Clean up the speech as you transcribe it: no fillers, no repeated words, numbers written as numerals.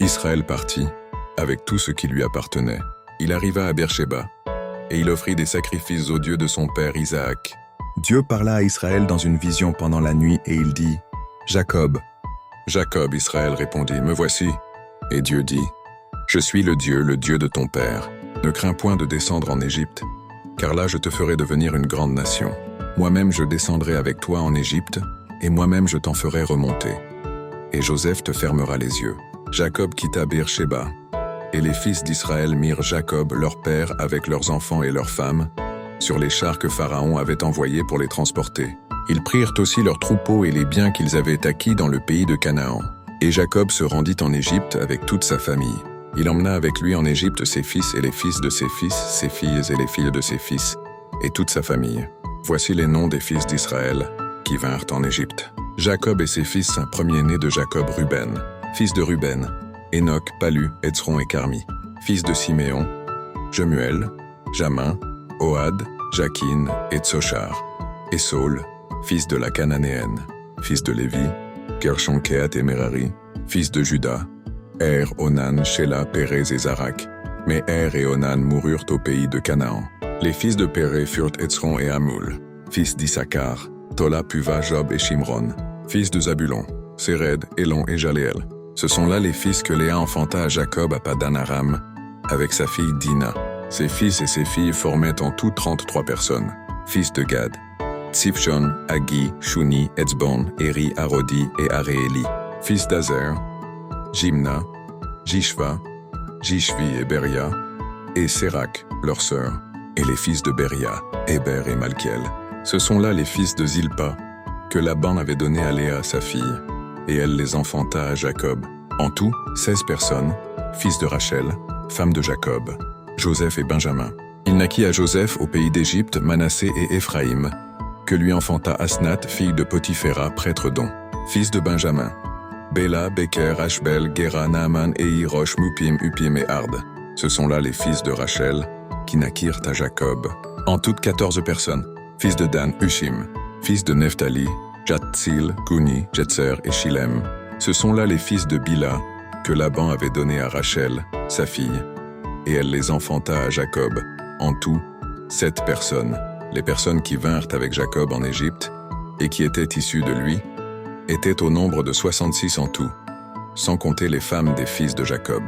Israël partit, avec tout ce qui lui appartenait. Il arriva à Beersheba, et il offrit des sacrifices au Dieu de son père Isaac. Dieu parla à Israël dans une vision pendant la nuit, et il dit, « Jacob. » Jacob, Israël répondit, « Me voici. » Et Dieu dit, « Je suis le Dieu de ton père. Ne crains point de descendre en Égypte, car là je te ferai devenir une grande nation. Moi-même je descendrai avec toi en Égypte, et moi-même je t'en ferai remonter. Et Joseph te fermera les yeux. » Jacob quitta Beersheba, et les fils d'Israël mirent Jacob, leur père, avec leurs enfants et leurs femmes, sur les chars que Pharaon avait envoyés pour les transporter. Ils prirent aussi leurs troupeaux et les biens qu'ils avaient acquis dans le pays de Canaan. Et Jacob se rendit en Égypte avec toute sa famille. Il emmena avec lui en Égypte ses fils et les fils de ses fils, ses filles et les filles de ses fils, et toute sa famille. Voici les noms des fils d'Israël qui vinrent en Égypte. Jacob et ses fils, premier-né de Jacob, Ruben. Fils de Ruben, Enoch, Palu, Hetzron et Carmi. Fils de Siméon, Jemuel, Jamin, Ohad, Jakin et Tsochar. Et Saul, fils de la Cananéenne. Fils de Lévi, Gershon, Kehat et Merari. Fils de Juda, Er, Onan, Shéla, Pérez et Zarak. Mais Er et Onan moururent au pays de Canaan. Les fils de Pérez furent Hetzron et Hamul. Fils d'Issachar, Tola, Puva, Job et Shimron. Fils de Zabulon, Séred, Élon et Jaléel. Ce sont là les fils que Léa enfanta à Jacob à Padan Aram, avec sa fille Dina. Ses fils et ses filles formaient en tout 33 personnes. Fils de Gad, Tsifshon, Agi, Shuni, Etzbon, Eri, Arodi et Arééli. Fils d'Azer, Jimna, Jishva, Jishvi et Beria, et Sérak, leur sœur, et les fils de Beria, Héber et Malkiel. Ce sont là les fils de Zilpa, que Laban avait donné à Léa, sa fille, et elle les enfanta à Jacob. En tout, 16 personnes, fils de Rachel, femme de Jacob, Joseph et Benjamin. Il naquit à Joseph au pays d'Égypte, Manassé et Éphraïm, que lui enfanta Asnath, fille de Potiphéra, prêtre d'On. Fils de Benjamin, Béla, Beker, Ashbel, Géra, Naaman, Éhi, Rosh, Mupim, Upim et Ard. Ce sont là les fils de Rachel, qui naquirent à Jacob. En toutes 14 personnes, fils de Dan, Ushim, fils de Nephtali, Jatsil, Guni, Jetser et Shilem. Ce sont là les fils de Bila, que Laban avait donnés à Rachel, sa fille, et elle les enfanta à Jacob. En tout, 7 personnes, les personnes qui vinrent avec Jacob en Égypte, et qui étaient issues de lui, étaient au nombre de 66 en tout, sans compter les femmes des fils de Jacob.